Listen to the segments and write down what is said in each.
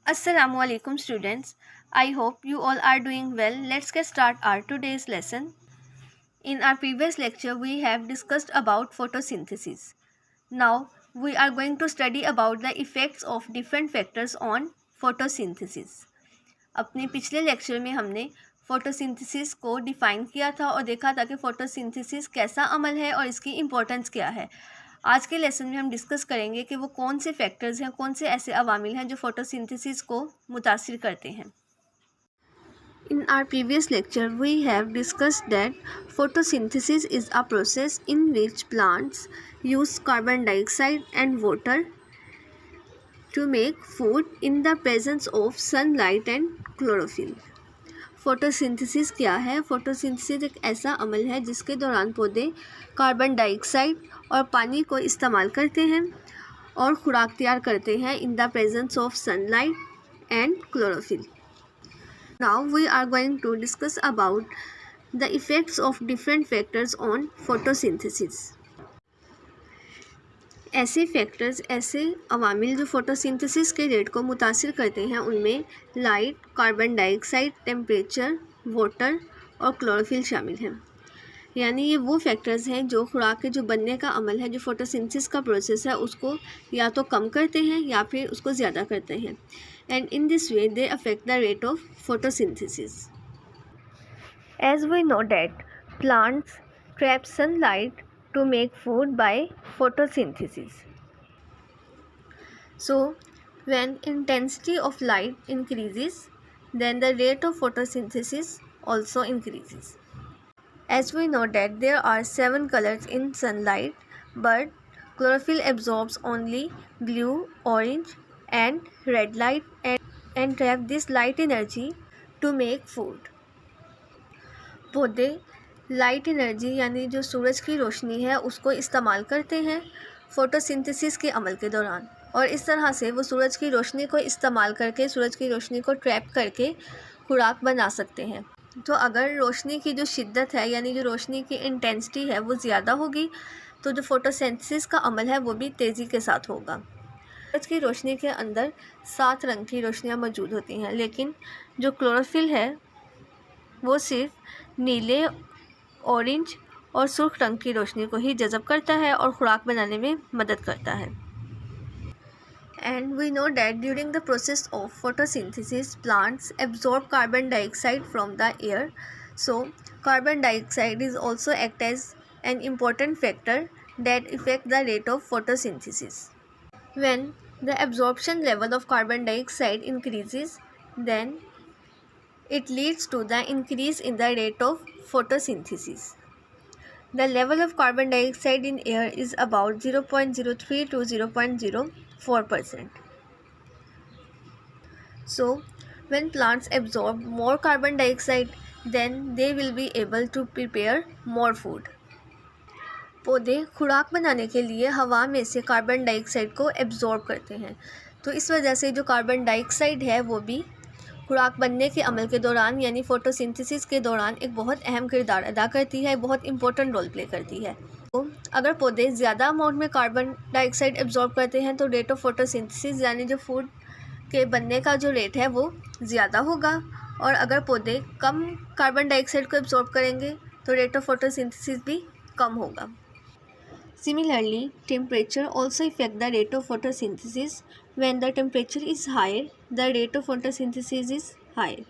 Assalamualaikum students. I hope you all are doing well. Let's get start our today's lesson. In our previous lecture we have discussed about photosynthesis. Now we are going to study about the effects of different factors on photosynthesis. अपने पिछले lecture में हमने photosynthesis को define किया था और देखा था कि फ़ोटोसिंथेसिस कैसा अमल है और इसकी इम्पोर्टेंस क्या है। आज के लेसन में हम डिस्कस करेंगे कि वो कौन से फैक्टर्स हैं, कौन से ऐसे अवामिल हैं जो फोटोसिंथेसिस को मुतासिर करते हैं। In our previous lecture, we have discussed that photosynthesis is a process in which plants use carbon dioxide and water to make food in the presence of sunlight and chlorophyll. Photosynthesis क्या है? Photosynthesis एक ऐसा अमल है जिसके दौरान पौधे carbon dioxide और पानी को इस्तेमाल करते हैं और खुराक तैयार करते हैं in the presence of sunlight and chlorophyll. Now we are going to discuss about the effects of different factors on photosynthesis. ऐसे फैक्टर्स, ऐसे अवामिल जो फोटोसिंथेसिस के रेट को मुतासिर करते हैं उनमें light, carbon dioxide, temperature, water और क्लोरोफिल शामिल हैं। यानी ये वो फैक्टर्स हैं जो खुराक के जो बनने का अमल है, जो फोटोसिंथेसिस का प्रोसेस है, उसको या तो कम करते हैं या फिर उसको ज़्यादा करते हैं। And in this way they affect the rate of photosynthesis. As we know that plants trap sunlight to make food by photosynthesis. So, when intensity of light increases, then the rate of photosynthesis also increases. As we know that there are 7 colors in sunlight, but chlorophyll absorbs only blue, orange and red light and trap this light energy to make food. पौधे light energy यानी जो सूरज की रोशनी है उसको इस्तेमाल करते हैं photosynthesis के अमल के दौरान, और इस तरह से वो सूरज की रोशनी को इस्तेमाल करके, सूरज की रोशनी को ट्रैप करके खुराक बना सकते हैं। तो अगर रोशनी की जो शिद्दत है यानी जो रोशनी की इंटेंसिटी है वो ज़्यादा होगी तो जो फोटोसिंथेसिस का अमल है वो भी तेज़ी के साथ होगा। सूरज की रोशनी के अंदर 7 रंग की रोशनियाँ मौजूद होती हैं, लेकिन जो क्लोरोफिल है वो सिर्फ नीले, ऑरेंज और सुर्ख रंग की रोशनी को ही जज़ब करता है और खुराक बनाने में मदद करता है। And we know that during the process of photosynthesis plants absorb carbon dioxide from the air, so carbon dioxide is also act as an important factor that effect the rate of photosynthesis. When the absorption level of carbon dioxide increases, then it leads to the increase in the rate of photosynthesis. The level of carbon dioxide in air is about 0.03 to 0.04%. So, when plants absorb more carbon dioxide, then they will be able to prepare more food. पौधे खुराक बनाने के लिए हवा में से carbon dioxide को absorb करते हैं, तो इस वजह से जो कार्बन डाइऑक्साइड है वो भी खुराक बनने के अमल के दौरान यानी फ़ोटोसिंथेसिस के दौरान एक बहुत अहम किरदार अदा करती है, बहुत इंपॉर्टेंट रोल प्ले करती है। तो अगर पौधे ज़्यादा अमाउंट में कार्बन डाइऑक्साइड एब्जॉर्ब करते हैं तो रेट ऑफ फोटोसिंथेसिस यानी जो फूड के बनने का जो रेट है वो ज़्यादा होगा, और अगर पौधे कम कार्बन डाइऑक्साइड को एब्जॉर्ब करेंगे तो रेट ऑफ फोटोसिंथेसिस भी कम होगा। Similarly, temperature also affect the rate of photosynthesis. When the temperature is higher, the rate of photosynthesis is higher.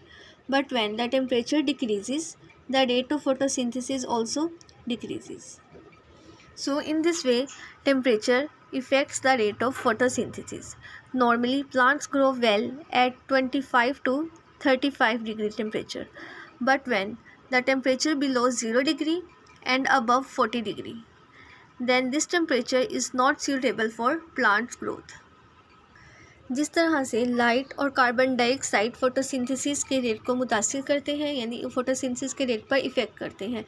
But when the temperature decreases, the rate of photosynthesis also decreases. So, in this way, temperature affects the rate of photosynthesis. Normally, plants grow well at 25 to 35 degree temperature. But when the temperature below 0 degree and above 40 degree, then this temperature is not suitable for plants growth. जिस तरह से light और carbon dioxide photosynthesis के rate को मुतासिर करते हैं यानी फोटोसिंथेसिस के रेट पर इफ़ेक्ट करते हैं,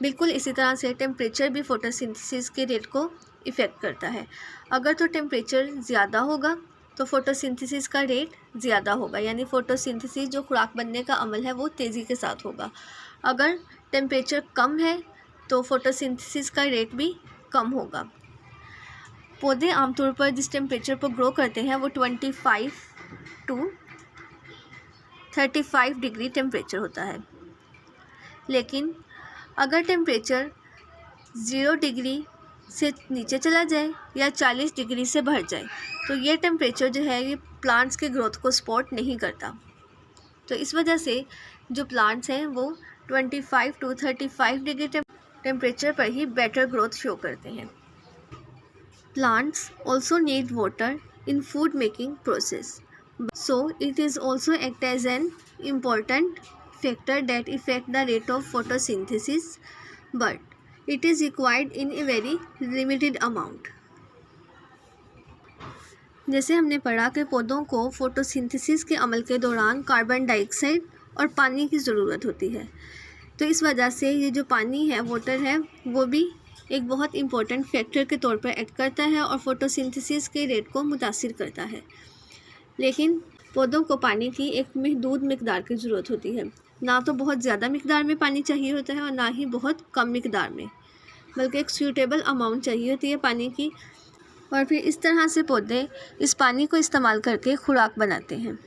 बिल्कुल इसी तरह से टेम्परेचर भी फोटोसिंथेसिस के रेट को इफ़ेक्ट करता है। अगर तो टेम्परेचर ज़्यादा होगा तो फोटोसिंथेसिस का रेट ज़्यादा होगा, यानी फ़ोटोसिंथेसिस जो खुराक बनने का अमल है वो तेज़ी के साथ होगा। अगर टेम्परेचर कम है तो फोटोसिंथेसिस का रेट भी कम होगा। पौधे आमतौर पर जिस टेम्परेचर पर ग्रो करते हैं वो 25 टू 35 डिग्री टेम्परेचर होता है। लेकिन अगर टेम्परेचर 0 डिग्री से नीचे चला जाए या 40 डिग्री से बढ़ जाए तो ये टेम्परेचर जो है ये प्लांट्स के ग्रोथ को सपोर्ट नहीं करता। तो इस वजह से जो प्लांट्स हैं वो 25 to 35 डिग्री टेम्परेचर पर ही बेटर ग्रोथ शो करते हैं। Plants also need water in food making process, so it is also act as an important factor that affect the rate of photosynthesis, but it is required in a very limited amount. जैसे हमने पढ़ा कि पौधों को photosynthesis के अमल के दौरान carbon dioxide और पानी की ज़रूरत होती है, तो इस वजह से ये जो पानी है, वाटर है, वो भी एक बहुत इम्पोर्टेंट फैक्टर के तौर पर एक्ट करता है और फोटोसिंथेसिस के रेट को मुतासिर करता है। लेकिन पौधों को पानी की एक महदूद मिकदार की ज़रूरत होती है, ना तो बहुत ज़्यादा मिकदार में पानी चाहिए होता है और ना ही बहुत कम मिकदार में, बल्कि एक सूटेबल अमाउंट चाहिए होती है पानी की, और फिर इस तरह से पौधे इस पानी को इस्तेमाल करके खुराक बनाते हैं।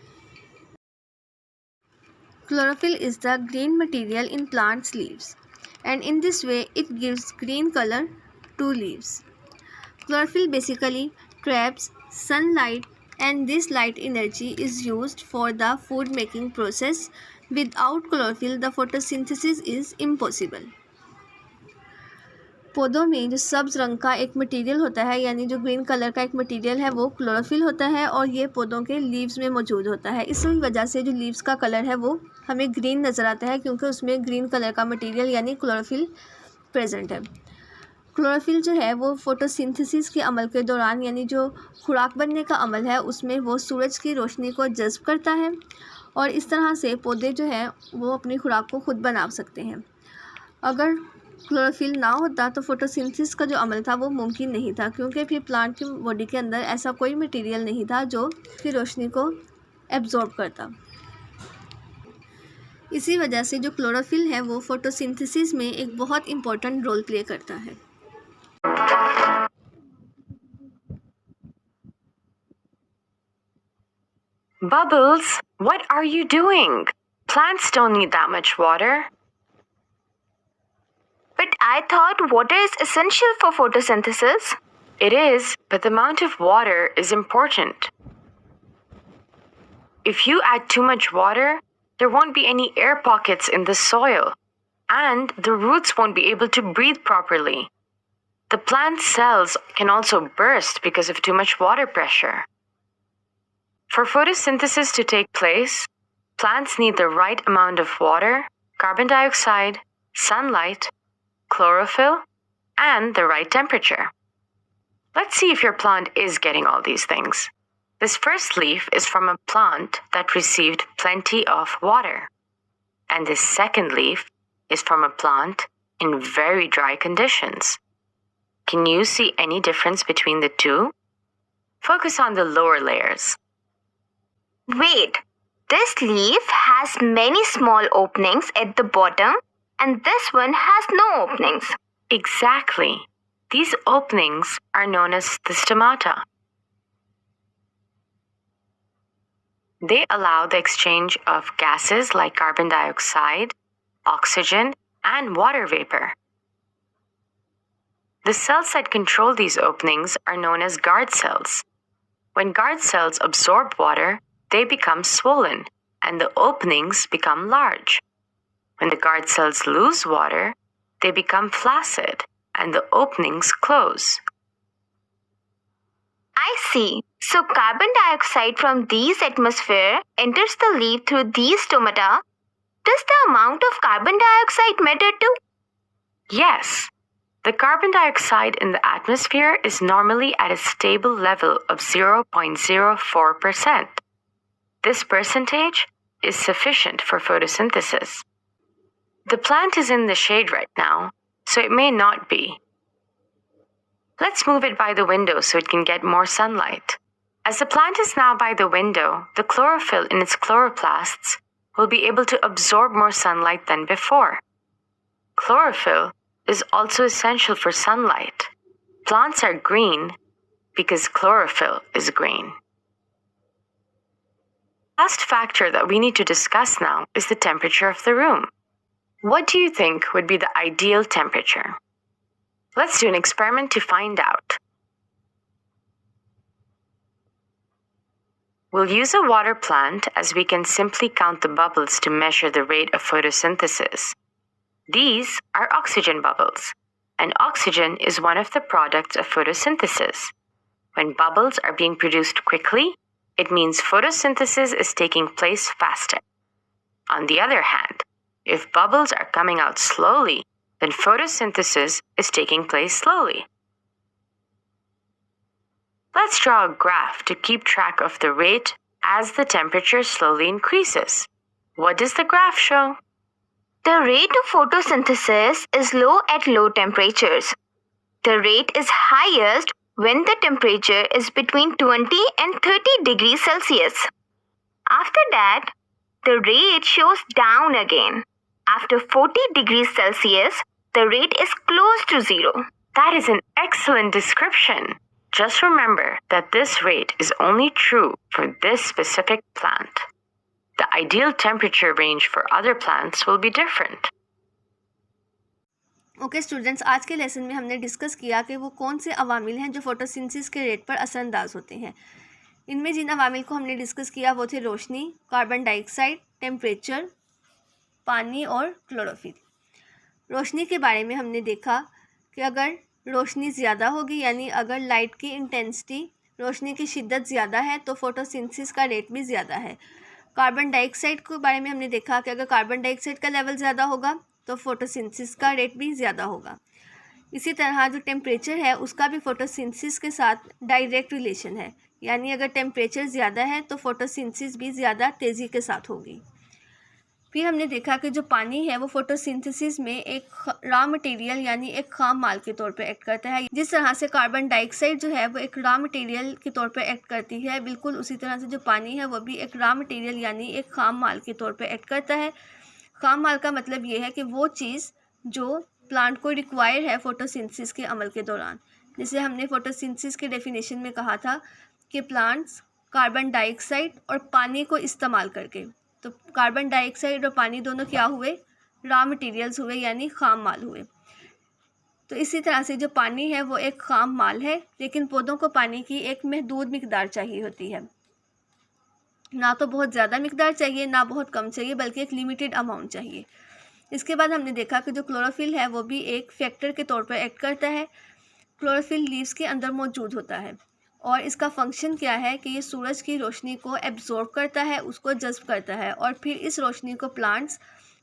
Chlorophyll is the green material in plants leaves and in this way it gives green color to leaves. Chlorophyll basically traps sunlight and this light energy is used for the food making process. Without chlorophyll the photosynthesis is impossible. पौधों में जो सब्ज़ रंग का एक material होता है, यानी जो ग्रीन कलर का एक मटेरियल है, वो क्लोरोफिल होता है और ये पौधों के लीव्स में मौजूद होता है। इसी वजह से जो लीव्स का कलर है वो हमें ग्रीन नज़र आता है, क्योंकि उसमें ग्रीन कलर का मटेरियल यानी क्लोरोफिल प्रेजेंट है। क्लोरोफिल जो है वो फोटोसिंथेसिस के अमल के दौरान, यानी जो खुराक बनने का अमल है, उसमें वो सूरज की रोशनी को जज़्ब करता है और इस तरह से पौधे जो हैं वो अपनी खुराक को खुद बना सकते हैं। अगर क्लोरोफिल ना होता तो फोटोसिंथेसिस का जो अमल था वो मुमकिन नहीं था, क्योंकि फिर प्लांट की बॉडी के अंदर ऐसा कोई मटेरियल नहीं था जो फिर रोशनी को एब्जॉर्ब करता। इसी वजह से जो क्लोरोफिल है वो फोटोसिंथेसिस में एक बहुत इम्पोर्टेंट रोल प्ले करता है। Bubbles, what are you doing? Plants don't need that much water. But I thought water is essential for photosynthesis. It is, but the amount of water is important. If you add too much water, there won't be any air pockets in the soil, and the roots won't be able to breathe properly. The plant cells can also burst because of too much water pressure. For photosynthesis to take place, plants need the right amount of water, carbon dioxide, sunlight, chlorophyll, and the right temperature. Let's see if your plant is getting all these things. This first leaf is from a plant that received plenty of water, and this second leaf is from a plant in very dry conditions. Can you see any difference between the two? Focus on the lower layers. Wait, this leaf has many small openings at the bottom and this one has no openings. Exactly. These openings are known as the stomata. They allow the exchange of gases like carbon dioxide, oxygen, and water vapor. The cells that control these openings are known as guard cells. When guard cells absorb water, they become swollen and the openings become large. When the guard cells lose water, they become flaccid and the openings close. I see. So carbon dioxide from these atmosphere enters the leaf through these stomata. Does the amount of carbon dioxide matter too? Yes. The carbon dioxide in the atmosphere is normally at a stable level of 0.04%. This percentage is sufficient for photosynthesis. The plant is in the shade right now, so it may not be. Let's move it by the window so it can get more sunlight. As the plant is now by the window, the chlorophyll in its chloroplasts will be able to absorb more sunlight than before. Chlorophyll is also essential for sunlight. Plants are green because chlorophyll is green. Last factor that we need to discuss now is the temperature of the room. What do you think would be the ideal temperature? Let's do an experiment to find out. We'll use a water plant as we can simply count the bubbles to measure the rate of photosynthesis. These are oxygen bubbles, and oxygen is one of the products of photosynthesis. When bubbles are being produced quickly, it means photosynthesis is taking place faster. On the other hand, if bubbles are coming out slowly, then photosynthesis is taking place slowly. Let's draw a graph to keep track of the rate as the temperature slowly increases. What does the graph show? The rate of photosynthesis is low at low temperatures. The rate is highest when the temperature is between 20 and 30 degrees Celsius. After that, the rate shows down again. After 40 degrees Celsius, the rate is close to zero. That is an excellent description. Just remember that this rate is only true for this specific plant. The ideal temperature range for other plants will be different. Okay students, आज के lesson में हमने discuss किया कि वो कौन से अवामिल हैं जो फोटोसिंथेसिस के रेट पर असरअंदाज होते हैं। इनमें जिन अवामिल को हमने डिस्कस किया वो थे रोशनी, कार्बन डाइऑक्साइड, टेम्परेचर, पानी और क्लोरोफिल। रोशनी के बारे में हमने देखा कि अगर रोशनी ज़्यादा होगी, यानी अगर लाइट की इंटेंसिटी, रोशनी की शिद्दत ज़्यादा है तो फोटोसिंथेसिस का रेट भी ज़्यादा है। कार्बन डाइऑक्साइड के बारे में हमने देखा कि अगर कार्बन डाइऑक्साइड का लेवल ज़्यादा होगा तो फोटोसिंथेसिस का रेट भी ज़्यादा होगा। इसी तरह जो टेम्परेचर है उसका भी फोटोसिंथेसिस के साथ डायरेक्ट रिलेशन है, यानी अगर टेम्परेचर ज़्यादा है तो फोटोसिंथेसिस भी ज़्यादा तेज़ी के साथ होगी। फिर हमने देखा कि जो पानी है वो फोटोसिंथेसिस में एक रॉ मटेरियल यानी एक खाम माल के तौर पे एक्ट करता है। जिस तरह से कार्बन डाइऑक्साइड जो है वो एक रॉ मटेरियल के तौर पे एक्ट करती है, बिल्कुल उसी तरह से जो पानी है वो भी एक रॉ मटेरियल यानी एक खाम माल के तौर पे एक्ट करता है। खाम माल का मतलब ये है कि वो चीज़ जो प्लांट को रिक्वायर है फोटोसिंथेसिस के अमल के दौरान। जैसे हमने फोटोसिंथेसिस के डेफिनेशन में कहा था कि प्लांट्स कार्बन डाइऑक्साइड और पानी को इस्तेमाल करके, तो कार्बन डाइऑक्साइड और पानी दोनों क्या हुए? रॉ मटेरियल्स हुए, यानी खाम माल हुए। तो इसी तरह से जो पानी है वो एक खाम माल है, लेकिन पौधों को पानी की एक महदूद मिकदार चाहिए होती है। ना तो बहुत ज़्यादा मिकदार चाहिए, ना बहुत कम चाहिए, बल्कि एक लिमिटेड अमाउंट चाहिए। इसके बाद हमने देखा कि जो क्लोरोफिल है वो भी एक फैक्टर के तौर पर एक्ट करता है। क्लोरोफिल लीव्स के अंदर मौजूद होता है और इसका फंक्शन क्या है कि ये सूरज की रोशनी को एब्जॉर्ब करता है, उसको जज्ब करता है और फिर इस रोशनी को प्लांट्स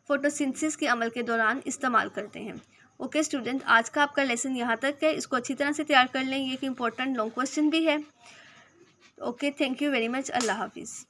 फोटोसिंथेसिस के अमल के दौरान इस्तेमाल करते हैं। ओके स्टूडेंट, आज का आपका लेसन यहाँ तक है, इसको अच्छी तरह से तैयार कर लें। ये एक इम्पोर्टेंट लॉन्ग क्वेश्चन भी है। Okay, thank you very much. अल्लाह हाफिज़।